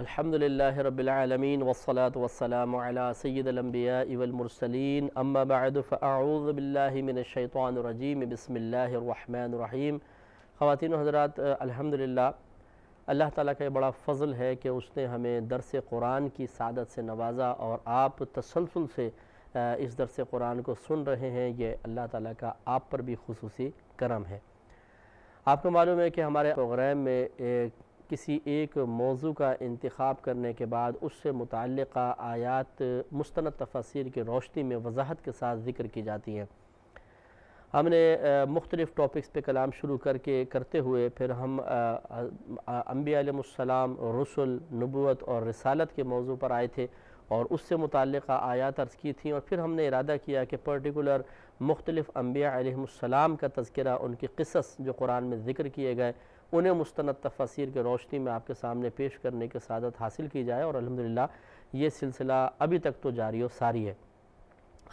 الحمدللہ رب العالمین والصلاة والسلام علی سید الانبیاء والمرسلین اما بعد فاعوذ باللہ من الشیطان الرجیم بسم اللہ الرحمن الرحیم۔ خواتین و حضرات، الحمدللہ اللہ تعالیٰ کا یہ بڑا فضل ہے کہ اس نے ہمیں درس قرآن کی سعادت سے نوازا اور آپ تسلسل سے اس درس قرآن کو سن رہے ہیں۔ یہ اللہ تعالیٰ کا آپ پر بھی خصوصی کرم ہے۔ آپ کو معلوم ہے کہ ہمارے پروگرام میں کسی ایک موضوع کا انتخاب کرنے کے بعد اس سے متعلقہ آیات مستند تفاسیر کی روشنی میں وضاحت کے ساتھ ذکر کی جاتی ہیں۔ ہم نے مختلف ٹاپکس پہ کلام شروع کرتے ہوئے پھر ہم انبیاء علیہ السلام، رسل، نبوت اور رسالت کے موضوع پر آئے تھے اور اس سے متعلقہ آیات عرض کی تھیں، اور پھر ہم نے ارادہ کیا کہ پرٹیکولر مختلف انبیاء علیہ السلام کا تذکرہ، ان کی قصص جو قرآن میں ذکر کیے گئے، انہیں مستند تفاسیر کی روشنی میں آپ کے سامنے پیش کرنے کی سعادت حاصل کی جائے، اور الحمدللہ یہ سلسلہ ابھی تک تو جاری و ساری ہے۔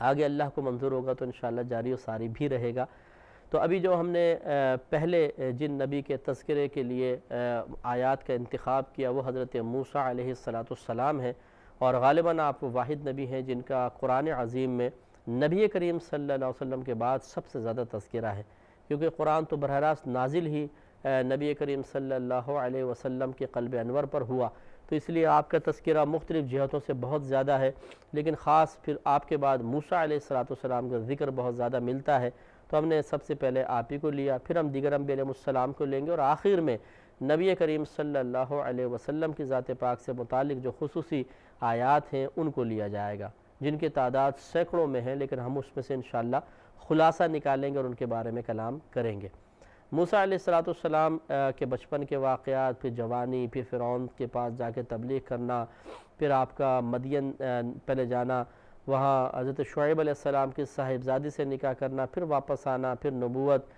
آگے اللہ کو منظور ہوگا تو انشاءاللہ جاری و ساری بھی رہے گا۔ تو ابھی جو ہم نے پہلے جن نبی کے تذکرے کے لیے آیات کا انتخاب کیا وہ حضرت موسیٰ علیہ السلام ہیں، اور غالباً آپ واحد نبی ہیں جن کا قرآن عظیم میں نبی کریم صلی اللہ علیہ وسلم کے بعد سب سے زیادہ تذکرہ ہے، کیونکہ قرآن تو براہ راست نازل ہی نبی کریم صلی اللہ علیہ وسلم کے قلب انور پر ہوا، تو اس لیے آپ کا تذکرہ مختلف جہتوں سے بہت زیادہ ہے، لیکن خاص پھر آپ کے بعد موسیٰ علیہ السلام کا ذکر بہت زیادہ ملتا ہے، تو ہم نے سب سے پہلے آپ ہی کو لیا، پھر ہم دیگر انبیاء علیہ السلام کو لیں گے، اور آخر میں نبی کریم صلی اللہ علیہ وسلم کی ذات پاک سے متعلق جو خصوصی آیات ہیں ان کو لیا جائے گا، جن کی تعداد سینکڑوں میں ہے، لیکن ہم اس میں سے انشاءاللہ خلاصہ نکالیں گے اور ان کے بارے میں کلام کریں گے۔ موسیٰ علیہ السلام کے بچپن کے واقعات، پھر جوانی، پھر فرعون کے پاس جا کے تبلیغ کرنا، پھر آپ کا مدین پہلے جانا، وہاں حضرت شعیب علیہ السلام کی صاحبزادی سے نکاح کرنا، پھر واپس آنا، پھر نبوت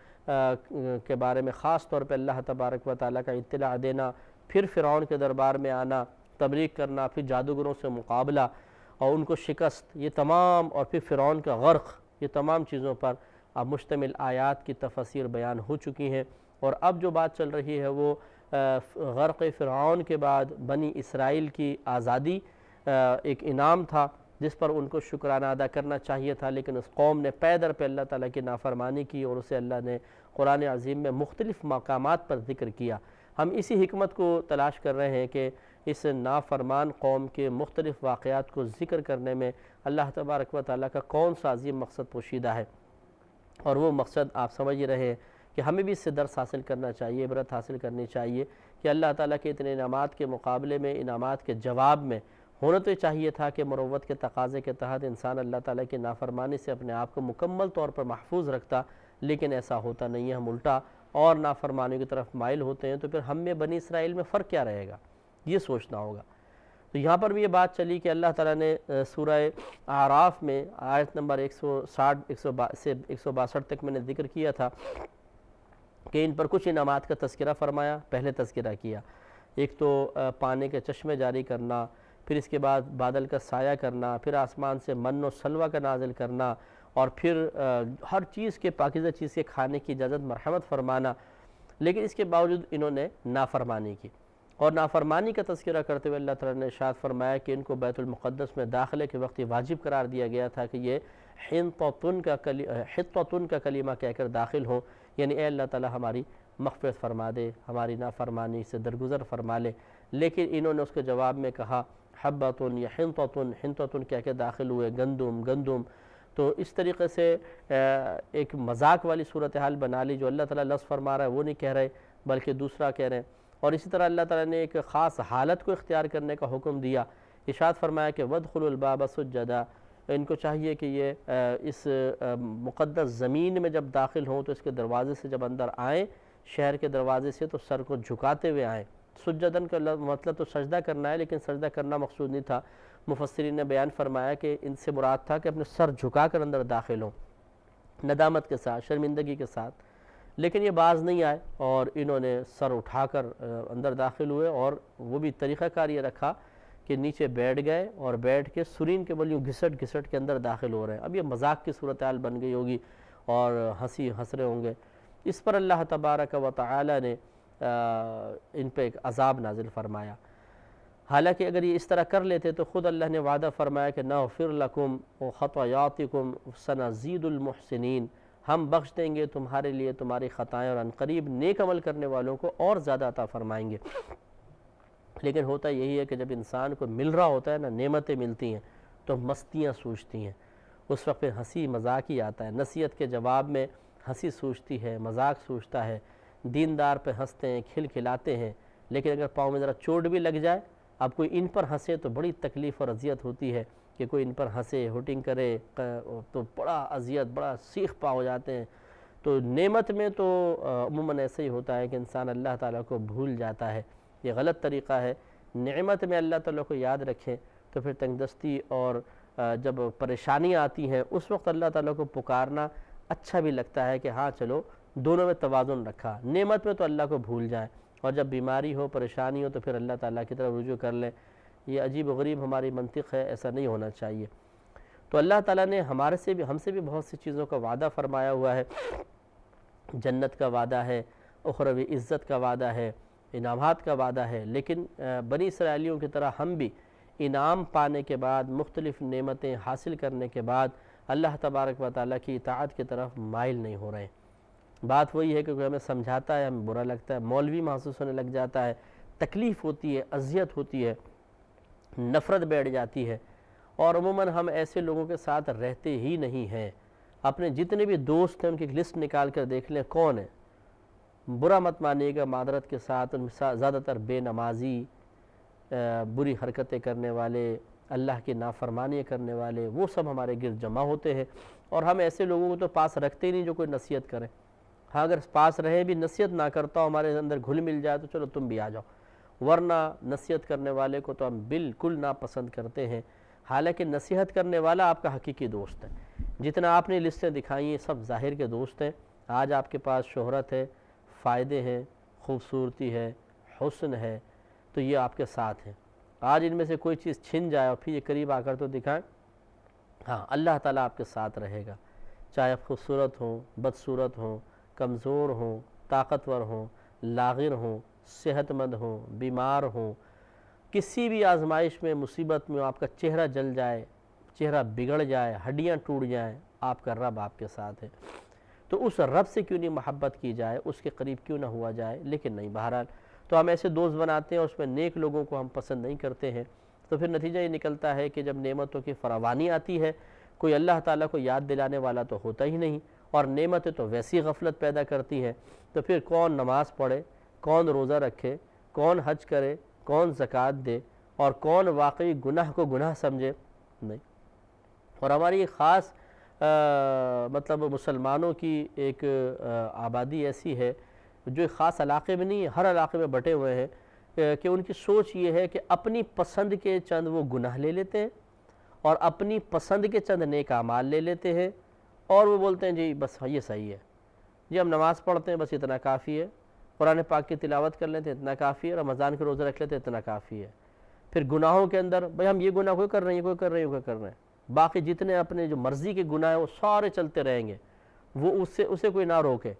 کے بارے میں خاص طور پہ اللہ تبارک و تعالیٰ کا اطلاع دینا، پھر فرعون کے دربار میں آنا، تبلیغ کرنا، پھر جادوگروں سے مقابلہ اور ان کو شکست، یہ تمام، اور پھر فرعون کا غرق، یہ تمام چیزوں پر اب مشتمل آیات کی تفاسیر بیان ہو چکی ہیں، اور اب جو بات چل رہی ہے وہ غرق فرعون کے بعد بنی اسرائیل کی آزادی ایک انعام تھا جس پر ان کو شکرانہ ادا کرنا چاہیے تھا، لیکن اس قوم نے پے در پہ اللہ تعالیٰ کی نافرمانی کی اور اسے اللہ نے قرآن عظیم میں مختلف مقامات پر ذکر کیا۔ ہم اسی حکمت کو تلاش کر رہے ہیں کہ اس نافرمان قوم کے مختلف واقعات کو ذکر کرنے میں اللہ تبارک و تعالیٰ کا کون سا عظیم مقصد پوشیدہ ہے، اور وہ مقصد آپ سمجھ رہے ہیں کہ ہمیں بھی اس سے درس حاصل کرنا چاہیے، عبرت حاصل کرنی چاہیے کہ اللہ تعالیٰ کے اتنے انعامات کے مقابلے میں، انعامات کے جواب میں ہونا تو چاہیے تھا کہ مروت کے تقاضے کے تحت انسان اللہ تعالیٰ کی نافرمانی سے اپنے آپ کو مکمل طور پر محفوظ رکھتا، لیکن ایسا ہوتا نہیں ہے، ہم الٹا اور نافرمانی کی طرف مائل ہوتے ہیں، تو پھر ہم میں بنی اسرائیل میں فرق کیا رہے گا، یہ سوچنا ہوگا۔ تو یہاں پر بھی یہ بات چلی کہ اللہ تعالیٰ نے سورہ اعراف میں آیت نمبر 160 سے 162 تک میں نے ذکر کیا تھا کہ ان پر کچھ انعامات کا تذکرہ فرمایا، پہلے تذکرہ کیا، ایک تو پانی کے چشمے جاری کرنا، پھر اس کے بعد بادل کا سایہ کرنا، پھر آسمان سے من و سلوہ کا نازل کرنا، اور پھر ہر چیز کے پاکیزہ چیز کے کھانے کی اجازت مرحمت فرمانا، لیکن اس کے باوجود انہوں نے نافرمانی کی، اور نافرمانی کا تذکرہ کرتے ہوئے اللہ تعالیٰ نے ارشاد فرمایا کہ ان کو بیت المقدس میں داخلے کے وقت واجب قرار دیا گیا تھا کہ یہ حطۃ کا کلمہ کہہ کر داخل ہوں، یعنی اے اللہ تعالیٰ ہماری مغفرت فرما دے، ہماری نافرمانی سے درگزر فرما لے، لیکن انہوں نے اس کے جواب میں کہا حبۃ یا حنطۃ کہہ کے داخل ہوئے، گندم، تو اس طریقے سے ایک مذاق والی صورتحال بنا لی، جو اللہ تعالیٰ لفظ فرما رہا ہے وہ نہیں کہہ رہے بلکہ دوسرا کہہ رہے ہیں، اور اسی طرح اللہ تعالیٰ نے ایک خاص حالت کو اختیار کرنے کا حکم دیا، ارشاد فرمایا کہ وَادْخُلُوا الْبَابَ سُجَّدًا، ان کو چاہیے کہ یہ اس مقدس زمین میں جب داخل ہوں تو اس کے دروازے سے جب اندر آئیں، شہر کے دروازے سے، تو سر کو جھکاتے ہوئے آئیں۔ سجدن کا مطلب تو سجدہ کرنا ہے، لیکن سجدہ کرنا مقصود نہیں تھا، مفسرین نے بیان فرمایا کہ ان سے مراد تھا کہ اپنے سر جھکا کر اندر داخل ہوں، ندامت کے ساتھ، شرمندگی کے ساتھ، لیکن یہ باز نہیں آئے اور انہوں نے سر اٹھا کر اندر داخل ہوئے، اور وہ بھی طریقہ کار یہ رکھا کہ نیچے بیٹھ گئے اور بیٹھ کے سرین کے بل یوں گھسٹ کے اندر داخل ہو رہے ہیں۔ اب یہ مذاق کی صورتحال بن گئی ہوگی اور ہنس رہے ہوں گے۔ اس پر اللہ تبارک و تعالی نے ان پہ ایک عذاب نازل فرمایا، حالانکہ اگر یہ اس طرح کر لیتے تو خود اللہ نے وعدہ فرمایا کہ نغفر لکم خطایاتکم سنزید المحسنین، ہم بخش دیں گے تمہارے لیے تمہاری خطائیں اور عنقریب نیک عمل کرنے والوں کو اور زیادہ عطا فرمائیں گے۔ لیکن ہوتا یہی ہے کہ جب انسان کو مل رہا ہوتا ہے نا، نعمتیں ملتی ہیں تو مستیاں سوچتی ہیں، اس وقت پھر ہنسی مذاق ہی آتا ہے۔ نصیحت کے جواب میں ہنسی سوچتی ہے، مذاق سوچتا ہے، دیندار پہ ہنستے ہیں، کھل کھلاتے ہیں، لیکن اگر پاؤں میں ذرا چوٹ بھی لگ جائے، اب کوئی ان پر ہنسے تو بڑی تکلیف اور اذیت ہوتی ہے کہ کوئی ان پر ہنسے ہوٹنگ کرے تو بڑا اذیت، بڑا سیخ پا ہو جاتے ہیں۔ تو نعمت میں تو عموماً ایسے ہی ہوتا ہے کہ انسان اللہ تعالیٰ کو بھول جاتا ہے، یہ غلط طریقہ ہے۔ نعمت میں اللہ تعالیٰ کو یاد رکھیں تو پھر تنگدستی اور جب پریشانیاں آتی ہیں اس وقت اللہ تعالیٰ کو پکارنا اچھا بھی لگتا ہے کہ ہاں چلو دونوں میں توازن رکھا، نعمت میں تو اللہ کو بھول جائیں اور جب بیماری ہو پریشانی ہو تو پھر اللہ تعالیٰ کی طرف رجوع کر لیں۔ یہ عجیب و غریب ہماری منطق ہے، ایسا نہیں ہونا چاہیے۔ تو اللہ تعالیٰ نے ہم سے بھی بہت سی چیزوں کا وعدہ فرمایا ہوا ہے، جنت کا وعدہ ہے، اخروی عزت کا وعدہ ہے، انعامات کا وعدہ ہے، لیکن بنی اسرائیلیوں کی طرح ہم بھی انعام پانے کے بعد، مختلف نعمتیں حاصل کرنے کے بعد اللہ تبارک و تعالیٰ کی اطاعت کی طرف مائل نہیں ہو رہے ہیں۔ بات وہی ہے کہ کوئی ہمیں سمجھاتا ہے ہمیں برا لگتا ہے، مولوی محسوس ہونے لگ جاتا ہے، تکلیف ہوتی ہے، اذیت ہوتی ہے، نفرت بیٹھ جاتی ہے، اور عموماً ہم ایسے لوگوں کے ساتھ رہتے ہی نہیں ہیں۔ اپنے جتنے بھی دوست ہیں ان کی ایک لسٹ نکال کر دیکھ لیں کون ہے، برا مت مانیے گا معذرت کے ساتھ، ان میں زیادہ تر بے نمازی، بری حرکتیں کرنے والے، اللہ کی نافرمانی کرنے والے، وہ سب ہمارے گرد جمع ہوتے ہیں، اور ہم ایسے لوگوں کو تو پاس رکھتے ہی نہیں جو کوئی نصیحت کرے۔ ہاں اگر پاس رہے بھی نصیحت نہ کرتا ہو، ہمارے اندر گھل مل جائے تو چلو تم بھی آ جاؤ، ورنہ نصیحت کرنے والے کو تو ہم بالکل ناپسند کرتے ہیں، حالانکہ نصیحت کرنے والا آپ کا حقیقی دوست ہے۔ جتنا آپ نے لسٹیں دکھائی ہیں سب ظاہر کے دوست ہیں، آج آپ کے پاس شہرت ہے، فائدے ہیں، خوبصورتی ہے، حسن ہے، تو یہ آپ کے ساتھ ہیں۔ آج ان میں سے کوئی چیز چھن جائے اور پھر یہ قریب آ کر تو دکھائیں، ہاں اللہ تعالیٰ آپ کے ساتھ رہے گا، چاہے آپ خوبصورت ہوں، بدصورت ہوں، کمزور ہوں، طاقتور ہوں، لاغر ہوں، صحت مند ہوں، بیمار ہوں، کسی بھی آزمائش میں، مصیبت میں آپ کا چہرہ جل جائے، چہرہ بگڑ جائے، ہڈیاں ٹوٹ جائیں، آپ کا رب آپ کے ساتھ ہے۔ تو اس رب سے کیوں نہیں محبت کی جائے، اس کے قریب کیوں نہ ہوا جائے، لیکن نہیں، بہرحال تو ہم ایسے دوست بناتے ہیں اور اس میں نیک لوگوں کو ہم پسند نہیں کرتے ہیں، تو پھر نتیجہ یہ نکلتا ہے کہ جب نعمتوں کی فراوانی آتی ہے کوئی اللہ تعالیٰ کو یاد دلانے والا تو ہوتا ہی نہیں، اور نعمتیں تو ویسی غفلت پیدا کرتی ہیں، تو پھر کون نماز پڑھے، کون روزہ رکھے، کون حج کرے، کون زکوٰۃ دے، اور کون واقعی گناہ کو گناہ سمجھے، نہیں۔ اور ہماری ایک خاص مطلب مسلمانوں کی ایک آبادی ایسی ہے جو ایک خاص علاقے میں نہیں ہے، ہر علاقے میں بٹے ہوئے ہیں، کہ ان کی سوچ یہ ہے کہ اپنی پسند کے چند وہ گناہ لے لیتے ہیں اور اپنی پسند کے چند نیک اعمال لے لیتے ہیں، اور وہ بولتے ہیں جی بس یہ صحیح ہے، جی ہم نماز پڑھتے ہیں بس اتنا کافی ہے، قرآن پاک کی تلاوت کر لیتے ہیں اتنا کافی ہے، رمضان کے روزے رکھ لیتے ہیں اتنا کافی ہے۔ پھر گناہوں کے اندر بھئی ہم یہ گناہ کوئی کر رہے ہیں، کوئی کر رہے ہیں، کوئی کر رہے ہیں، باقی جتنے اپنے جو مرضی کے گناہ ہیں وہ سارے چلتے رہیں گے، وہ اسے کوئی نہ روکے،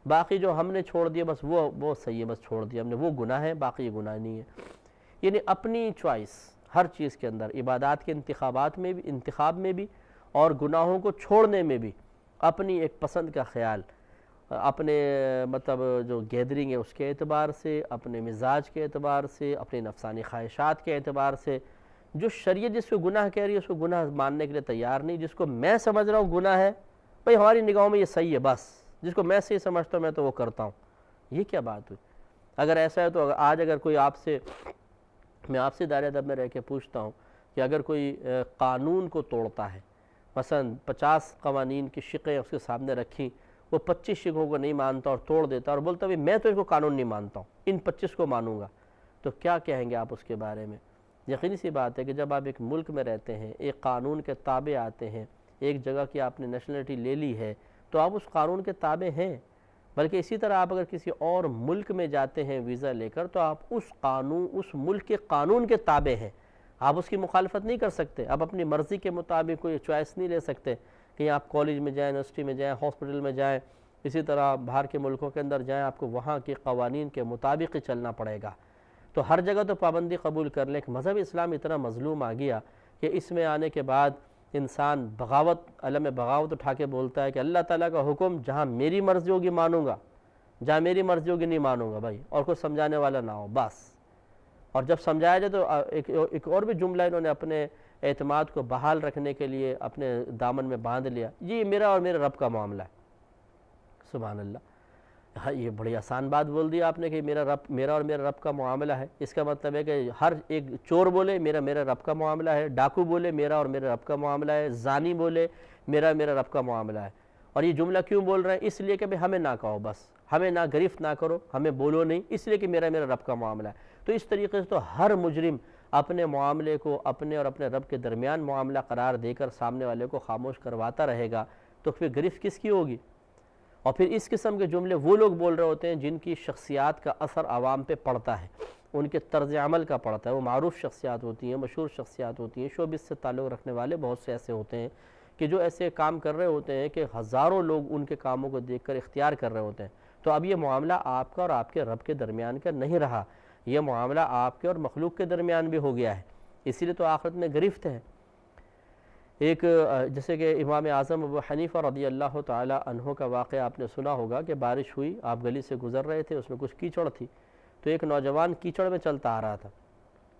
باقی جو ہم نے چھوڑ دیا بس وہ صحیح ہے، بس چھوڑ دیا ہم نے، وہ گناہ ہے، باقی یہ گناہ نہیں ہے۔ یعنی اپنی چوائس ہر چیز کے اندر، عبادات کے انتخاب میں بھی اور گناہوں کو چھوڑنے میں بھی اپنی ایک پسند کا خیال، اپنے مطلب جو گیدرنگ ہے اس کے اعتبار سے، اپنے مزاج کے اعتبار سے، اپنے نفسانی خواہشات کے اعتبار سے، جو شریعت جس کو گناہ کہہ رہی ہے اس کو گناہ ماننے کے لیے تیار نہیں، جس کو میں سمجھ رہا ہوں گناہ ہے بھئی ہماری نگاہوں میں یہ صحیح ہے، بس جس کو میں صحیح سمجھتا ہوں میں تو وہ کرتا ہوں۔ یہ کیا بات ہوئی؟ اگر ایسا ہے تو آج اگر کوئی میں آپ سے دائرہ ادب میں رہ کے پوچھتا ہوں کہ اگر کوئی قانون کو توڑتا ہے، مثلا 50 قوانین کی شقیں اس کے سامنے رکھی، وہ 25 شقوں کو نہیں مانتا اور توڑ دیتا اور بولتا میں تو اس کو قانون نہیں مانتا ہوں، ان 25 کو مانوں گا، تو کیا کہیں گے آپ اس کے بارے میں؟ یقینی سی بات ہے کہ جب آپ ایک ملک میں رہتے ہیں، ایک قانون کے تابع آتے ہیں، ایک جگہ کی آپ نے نیشنلٹی لے لی ہے تو آپ اس قانون کے تابع ہیں، بلکہ اسی طرح آپ اگر کسی اور ملک میں جاتے ہیں ویزا لے کر تو آپ اس ملک کے قانون کے تابع ہیں، آپ اس کی مخالفت نہیں کر سکتے، آپ اپنی مرضی کے مطابق کوئی چوائس نہیں لے سکتے کہ آپ کالج میں جائیں، یونیورسٹی میں جائیں، ہاسپٹل میں جائیں، اسی طرح باہر کے ملکوں کے اندر جائیں، آپ کو وہاں کے قوانین کے مطابق ہی چلنا پڑے گا۔ تو ہر جگہ تو پابندی قبول کر لیں کہ مذہب اسلام اتنا مظلوم آ گیا کہ اس میں آنے کے بعد انسان بغاوت، علم بغاوت اٹھا کے بولتا ہے کہ اللہ تعالیٰ کا حکم جہاں میری مرضی ہوگی مانوں گا، جہاں میری مرضی ہوگی نہیں مانوں گا بھائی، اور کوئی سمجھانے والا نہ ہو بس۔ اور جب سمجھایا جائے تو ایک اور بھی جملہ انہوں نے اپنے اعتماد کو بحال رکھنے کے لیے اپنے دامن میں باندھ لیا، یہ میرا اور میرے رب کا معاملہ ہے۔ سبحان اللہ، ہاں یہ بڑی آسان بات بول دی آپ نے کہ میرا اور میرا رب کا معاملہ ہے۔ اس کا مطلب ہے کہ ہر ایک چور بولے میرا رب کا معاملہ ہے، ڈاکو بولے میرا اور میرے رب کا معاملہ ہے، زانی بولے میرا رب کا معاملہ ہے۔ اور یہ جملہ کیوں بول رہے ہیں؟ اس لیے کہ ہمیں نہ کہو، بس ہمیں نہ گرفت نہ کرو، ہمیں بولو نہیں، اس لیے کہ میرا رب کا معاملہ ہے۔ تو اس طریقے سے تو ہر مجرم اپنے معاملے کو اپنے اور اپنے رب کے درمیان معاملہ قرار دے کر سامنے والے کو خاموش کرواتا رہے گا، تو پھر گرفت کس کی ہوگی؟ اور پھر اس قسم کے جملے وہ لوگ بول رہے ہوتے ہیں جن کی شخصیات کا اثر عوام پہ پڑتا ہے، ان کے طرز عمل کا پڑتا ہے، وہ معروف شخصیات ہوتی ہیں، مشہور شخصیات ہوتی ہیں، شوبز سے تعلق رکھنے والے بہت سے ایسے ہوتے ہیں کہ جو ایسے کام کر رہے ہوتے ہیں کہ ہزاروں لوگ ان کے کاموں کو دیکھ کر اختیار کر رہے ہوتے ہیں۔ تو اب یہ معاملہ آپ کا اور آپ کے رب کے درمیان کا نہیں رہا، یہ معاملہ آپ کے اور مخلوق کے درمیان بھی ہو گیا ہے، اسی لیے تو آخرت میں گرفت ہے۔ ایک جیسے کہ امام اعظم ابو حنیفہ رضی اللہ تعالی عنہ کا واقعہ آپ نے سنا ہوگا کہ بارش ہوئی، آپ گلی سے گزر رہے تھے، اس میں کچھ کیچڑ تھی، تو ایک نوجوان کیچڑ میں چلتا آ رہا تھا۔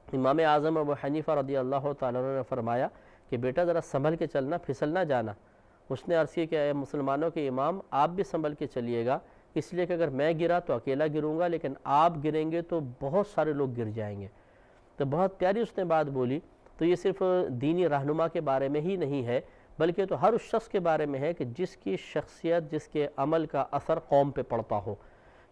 امام اعظم ابو حنیفہ رضی اللہ تعالی عنہ نے فرمایا کہ بیٹا ذرا سنبھل کے چلنا، پھسل نہ جانا۔ اس نے عرض کیا کہ اے مسلمانوں کے امام، آپ بھی سنبھل کے چلیے گا، اس لیے کہ اگر میں گرا تو اکیلا گروں گا، لیکن آپ گریں گے تو بہت سارے لوگ گر جائیں گے۔ تو بہت پیاری اس نے بات بولی۔ تو یہ صرف دینی رہنما کے بارے میں ہی نہیں ہے، بلکہ تو ہر اس شخص کے بارے میں ہے کہ جس کی شخصیت، جس کے عمل کا اثر قوم پہ پڑتا ہو،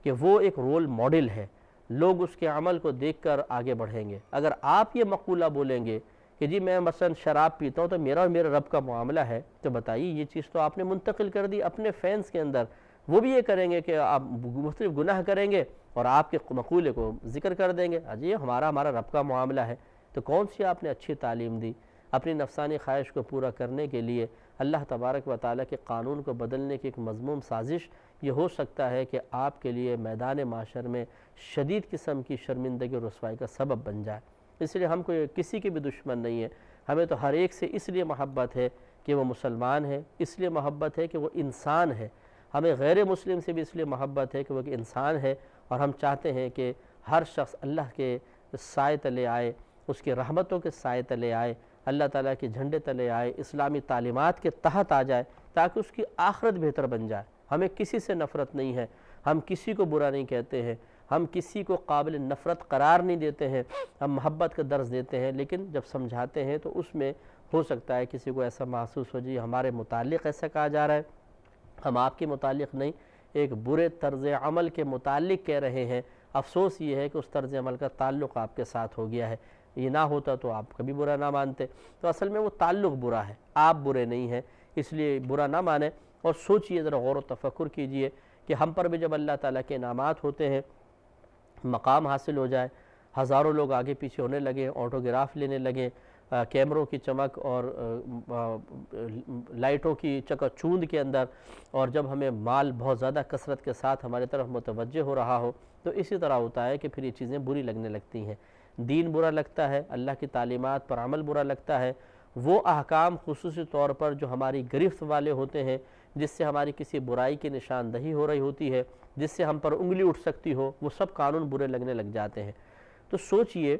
کہ وہ ایک رول ماڈل ہے، لوگ اس کے عمل کو دیکھ کر آگے بڑھیں گے۔ اگر آپ یہ مقولہ بولیں گے کہ جی میں مثلا شراب پیتا ہوں تو میرا اور میرے رب کا معاملہ ہے، تو بتائیے یہ چیز تو آپ نے منتقل کر دی اپنے فینس کے اندر، وہ بھی یہ کریں گے کہ آپ مختلف گناہ کریں گے اور آپ کے مقولے کو ذکر کر دیں گے، جی ہمارا رب کا معاملہ ہے۔ تو کون سی آپ نے اچھی تعلیم دی؟ اپنی نفسانی خواہش کو پورا کرنے کے لیے اللہ تبارک و تعالیٰ کے قانون کو بدلنے کی ایک مذموم سازش، یہ ہو سکتا ہے کہ آپ کے لیے میدان معاشر میں شدید قسم کی شرمندگی اور رسوائی کا سبب بن جائے۔ اس لیے ہم کوئی کسی کے بھی دشمن نہیں ہے، ہمیں تو ہر ایک سے اس لیے محبت ہے کہ وہ مسلمان ہے، اس لیے محبت ہے کہ وہ انسان ہے، ہمیں غیر مسلم سے بھی اس لیے محبت ہے کہ وہ ایک انسان ہے، اور ہم چاہتے ہیں کہ ہر شخص اللہ کے سائے تلے آئے، اس کی رحمتوں کے سائے تلے آئے، اللہ تعالیٰ کے جھنڈے تلے آئے، اسلامی تعلیمات کے تحت آ جائے، تاکہ اس کی آخرت بہتر بن جائے۔ ہمیں کسی سے نفرت نہیں ہے، ہم کسی کو برا نہیں کہتے ہیں، ہم کسی کو قابل نفرت قرار نہیں دیتے ہیں، ہم محبت کا درس دیتے ہیں، لیکن جب سمجھاتے ہیں تو اس میں ہو سکتا ہے کسی کو ایسا محسوس ہو جی ہمارے متعلق ایسا کہا جا رہا ہے، ہم آپ کے متعلق نہیں، ایک برے طرز عمل کے متعلق کہہ رہے ہیں۔ افسوس یہ ہے کہ اس طرز عمل کا تعلق آپ کے ساتھ ہو گیا ہے، یہ نہ ہوتا تو آپ کبھی برا نہ مانتے۔ تو اصل میں وہ تعلق برا ہے، آپ برے نہیں ہیں، اس لیے برا نہ مانیں، اور سوچئے، ذرا غور و تفکر کیجئے کہ ہم پر بھی جب اللہ تعالیٰ کے انعامات ہوتے ہیں، مقام حاصل ہو جائے، ہزاروں لوگ آگے پیچھے ہونے لگے، آٹوگراف لینے لگے، کیمروں کی چمک اور لائٹوں کی چکا چوند کے اندر، اور جب ہمیں مال بہت زیادہ کثرت کے ساتھ ہماری طرف متوجہ ہو رہا ہو، تو اسی طرح ہوتا ہے کہ پھر یہ چیزیں بری لگنے لگتی ہیں، دین برا لگتا ہے، اللہ کی تعلیمات پر عمل برا لگتا ہے، وہ احکام خصوصی طور پر جو ہماری گرفت والے ہوتے ہیں، جس سے ہماری کسی برائی کی نشاندہی ہو رہی ہوتی ہے، جس سے ہم پر انگلی اٹھ سکتی ہو، وہ سب قانون برے لگنے لگ جاتے ہیں۔ تو سوچئے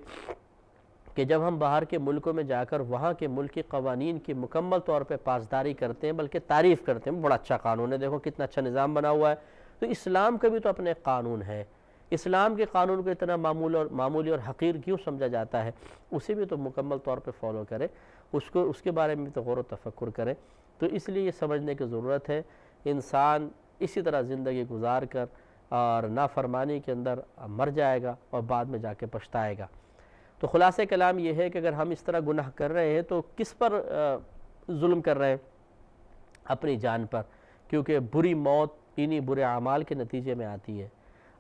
کہ جب ہم باہر کے ملکوں میں جا کر وہاں کے ملک کے قوانین کی مکمل طور پہ پاسداری کرتے ہیں، بلکہ تعریف کرتے ہیں، بڑا اچھا قانون ہے، دیکھو کتنا اچھا نظام بنا ہوا ہے، تو اسلام کا بھی تو اپنے قانون ہے، اسلام کے قانون کو اتنا معمولی اور حقیر کیوں سمجھا جاتا ہے؟ اسے بھی تو مکمل طور پہ فالو کریں، اس کے بارے میں بھی تو غور و تفکر کریں۔ تو اس لیے یہ سمجھنے کی ضرورت ہے، انسان اسی طرح زندگی گزار کر اور نافرمانی کے اندر مر جائے گا اور بعد میں جا کے پچھتائے گا۔ تو خلاصہ کلام یہ ہے کہ اگر ہم اس طرح گناہ کر رہے ہیں تو کس پر ظلم کر رہے ہیں؟ اپنی جان پر، کیونکہ بری موت انہی برے اعمال کے نتیجے میں آتی ہے،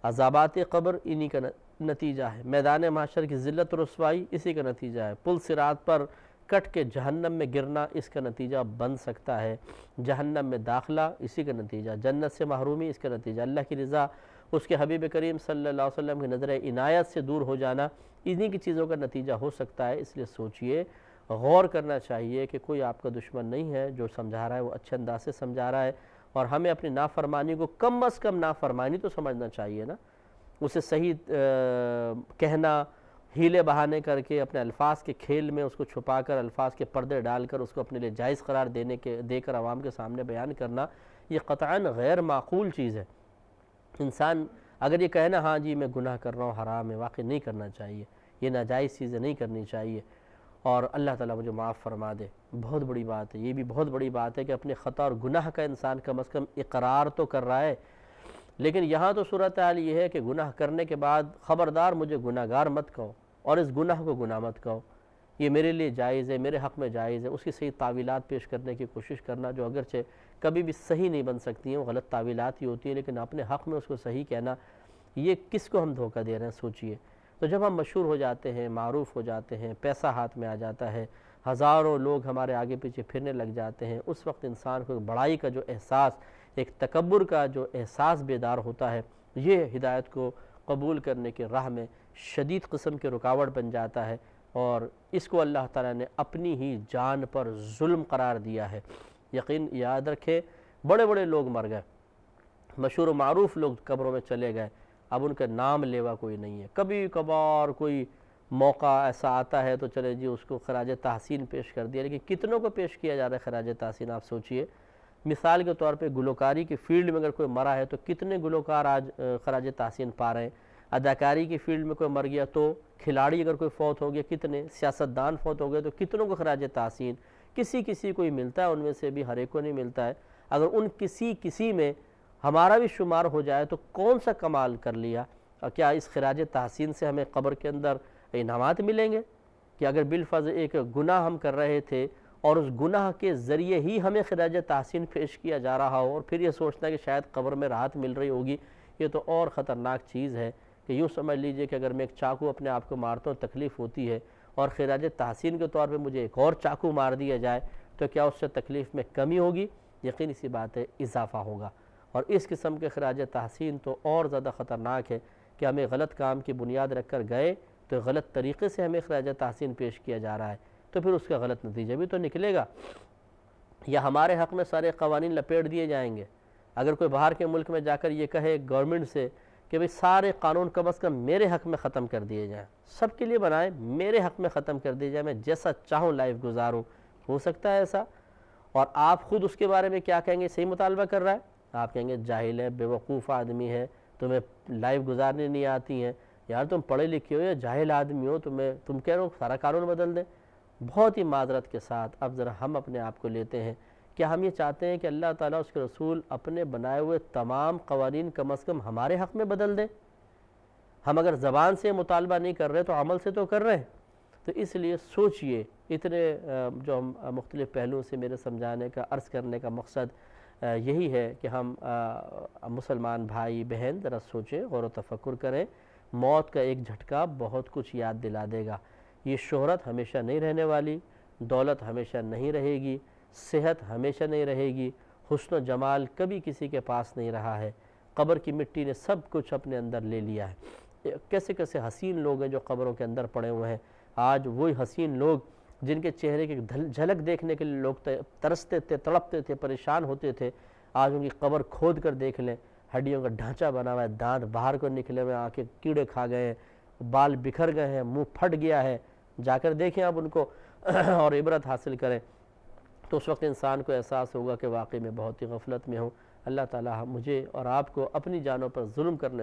عذابات قبر انہی کا نتیجہ ہے، میدان محشر کی ذلت و رسوائی اسی کا نتیجہ ہے، پل صراط پر کٹ کے جہنم میں گرنا اس کا نتیجہ بن سکتا ہے، جہنم میں داخلہ اسی کا نتیجہ، جنت سے محرومی اس کا نتیجہ، اللہ کی رضا اس کے حبیب کریم صلی اللہ علیہ وسلم کی نظر عنایت سے دور ہو جانا انہی کی چیزوں کا نتیجہ ہو سکتا ہے۔ اس لیے سوچئے، غور کرنا چاہیے کہ کوئی آپ کا دشمن نہیں ہے، جو سمجھا رہا ہے وہ اچھے انداز سے سمجھا رہا ہے، اور ہمیں اپنی نافرمانی کو کم از کم نافرمانی تو سمجھنا چاہیے نا۔ اسے صحیح کہنا، ہیلے بہانے کر کے اپنے الفاظ کے کھیل میں اس کو چھپا کر، الفاظ کے پردے ڈال کر اس کو اپنے لیے جائز قرار دے کر عوام کے سامنے بیان کرنا، یہ قطعاً غیر معقول چیز ہے۔ انسان اگر یہ کہنا ہاں جی میں گناہ کر رہا ہوں، حرام ہے، واقعی نہیں کرنا چاہیے، یہ ناجائز چیزیں نہیں کرنی چاہیے، اور اللہ تعالیٰ مجھے معاف فرما دے، بہت بڑی بات ہے۔ یہ بھی بہت بڑی بات ہے کہ اپنے خطا اور گناہ کا انسان کم از کم اقرار تو کر رہا ہے، لیکن یہاں تو صورتحال یہ ہے کہ گناہ کرنے کے بعد خبردار مجھے گناہ گار مت کہو، اور اس گناہ کو گناہ مت کہو، یہ میرے لیے جائز ہے، میرے حق میں جائز ہے۔ اس کی صحیح تعویلات پیش کرنے کی کوشش کرنا، جو اگرچہ کبھی بھی صحیح نہیں بن سکتی ہیں، وہ غلط تعویلات ہی ہوتی ہیں، لیکن اپنے حق میں اس کو صحیح کہنا، یہ کس کو ہم دھوکہ دے رہے ہیں سوچئے۔ تو جب ہم مشہور ہو جاتے ہیں، معروف ہو جاتے ہیں، پیسہ ہاتھ میں آ جاتا ہے، ہزاروں لوگ ہمارے آگے پیچھے پھرنے لگ جاتے ہیں، اس وقت انسان کو بڑائی کا جو احساس، ایک تکبر کا جو احساس بیدار ہوتا ہے، یہ ہدایت کو قبول کرنے کے راہ میں شدید قسم کے رکاوٹ بن جاتا ہے، اور اس کو اللہ تعالیٰ نے اپنی ہی جان پر ظلم قرار دیا ہے۔ یقین یاد رکھے، بڑے بڑے لوگ مر گئے، مشہور و معروف لوگ قبروں میں چلے گئے، اب ان کا نام لیوا کوئی نہیں ہے۔ کبھی کبھار کوئی موقع ایسا آتا ہے تو چلے جی اس کو خراج تحسین پیش کر دیا، لیکن کتنوں کو پیش کیا جا رہا ہے خراج تحسین، آپ سوچئے۔ مثال کے طور پہ گلوکاری کی فیلڈ میں اگر کوئی مرا ہے تو کتنے گلوکار آج خراج تحسین پا رہے ہیں، اداکاری کی فیلڈ میں کوئی مر گیا تو کھلاڑی اگر کوئی فوت ہو گیا کتنے، سیاستدان فوت ہو گئے تو کتنوں کو خراج تحسین، کسی کو ہی ملتا ہے، ان میں سے بھی ہر ایک کو نہیں ملتا ہے۔ اگر ان کسی میں ہمارا بھی شمار ہو جائے تو کون سا کمال کر لیا، اور کیا اس خراج تحسین سے ہمیں قبر کے اندر انعامات ملیں گے؟ کہ اگر بالفرض ایک گناہ ہم کر رہے تھے اور اس گناہ کے ذریعے ہی ہمیں خراج تحسین پیش کیا جا رہا ہو، اور پھر یہ سوچنا کہ شاید قبر میں راحت مل رہی ہوگی، یہ تو اور خطرناک چیز ہے۔ کہ یوں سمجھ لیجئے کہ اگر میں ایک چاقو اپنے آپ کو مارتا ہوں تکلیف ہوتی ہے، اور خراج تحسین کے طور پہ مجھے ایک اور چاقو مار دیا جائے تو کیا اس سے تکلیف میں کمی ہوگی؟ یقینی سی بات ہے اضافہ ہوگا۔ اور اس قسم کے خراج تحسین تو اور زیادہ خطرناک ہے کہ ہمیں غلط کام کی بنیاد رکھ کر گئے تو غلط طریقے سے ہمیں خراج تحسین پیش کیا جا رہا ہے، تو پھر اس کا غلط نتیجہ بھی تو نکلے گا، یا ہمارے حق میں سارے قوانین لپیٹ دیے جائیں گے۔ اگر کوئی باہر کے ملک میں جا کر یہ کہے گورنمنٹ سے کہ بھئی سارے قانون کم از کم میرے حق میں ختم کر دیے جائیں، سب کے لیے بنائیں، میرے حق میں ختم کر دیے جائیں، میں جیسا چاہوں لائف گزاروں، ہو سکتا ہے ایسا؟ اور آپ خود اس کے بارے میں کیا کہیں گے؟ صحیح مطالبہ کر رہا ہے، آپ کہیں گے جاہل ہے، بیوقوف آدمی ہے، تمہیں لائف گزارنے نہیں آتی ہیں، یار تم پڑھے لکھے ہو یا جاہل آدمی ہو، تم کہہ رہے ہو سارا قانون بدل دیں۔ بہت ہی معذرت کے ساتھ اب ذرا ہم اپنے آپ کو لیتے ہیں، کیا ہم یہ چاہتے ہیں کہ اللہ تعالیٰ اس کے رسول اپنے بنائے ہوئے تمام قوانین کم از کم ہمارے حق میں بدل دیں؟ ہم اگر زبان سے مطالبہ نہیں کر رہے تو عمل سے تو کر رہے ہیں۔ تو اس لیے سوچئے، اتنے جو ہم مختلف پہلوؤں سے میرے سمجھانے کا، عرض کرنے کا مقصد یہی ہے کہ ہم مسلمان بھائی بہن ذرا سوچیں، غور و تفکر کریں۔ موت کا ایک جھٹکا بہت کچھ یاد دلا دے گا۔ یہ شہرت ہمیشہ نہیں رہنے والی، دولت ہمیشہ نہیں رہے گی، صحت ہمیشہ نہیں رہے گی، حسن و جمال کبھی کسی کے پاس نہیں رہا ہے، قبر کی مٹی نے سب کچھ اپنے اندر لے لیا ہے۔ کیسے کیسے حسین لوگ ہیں جو قبروں کے اندر پڑے ہوئے ہیں، آج وہی حسین لوگ جن کے چہرے کی جھلک دیکھنے کے لیے لوگ ترستے تھے، تڑپتے تھے، پریشان ہوتے تھے، آج ان کی قبر کھود کر دیکھ لیں، ہڈیوں کا ڈھانچہ بنا ہوا ہے، دانت باہر کو نکلے ہوئے، آنکھیں کیڑے کھا گئے ہیں، بال بکھر گئے ہیں، منہ پھٹ گیا ہے، جا کر دیکھیں آپ ان کو اور عبرت حاصل کریں، تو اس وقت انسان کو احساس ہوگا کہ واقعی میں بہت ہی غفلت میں ہوں۔ اللہ تعالیٰ مجھے اور آپ کو اپنی جانوں پر ظلم کرنے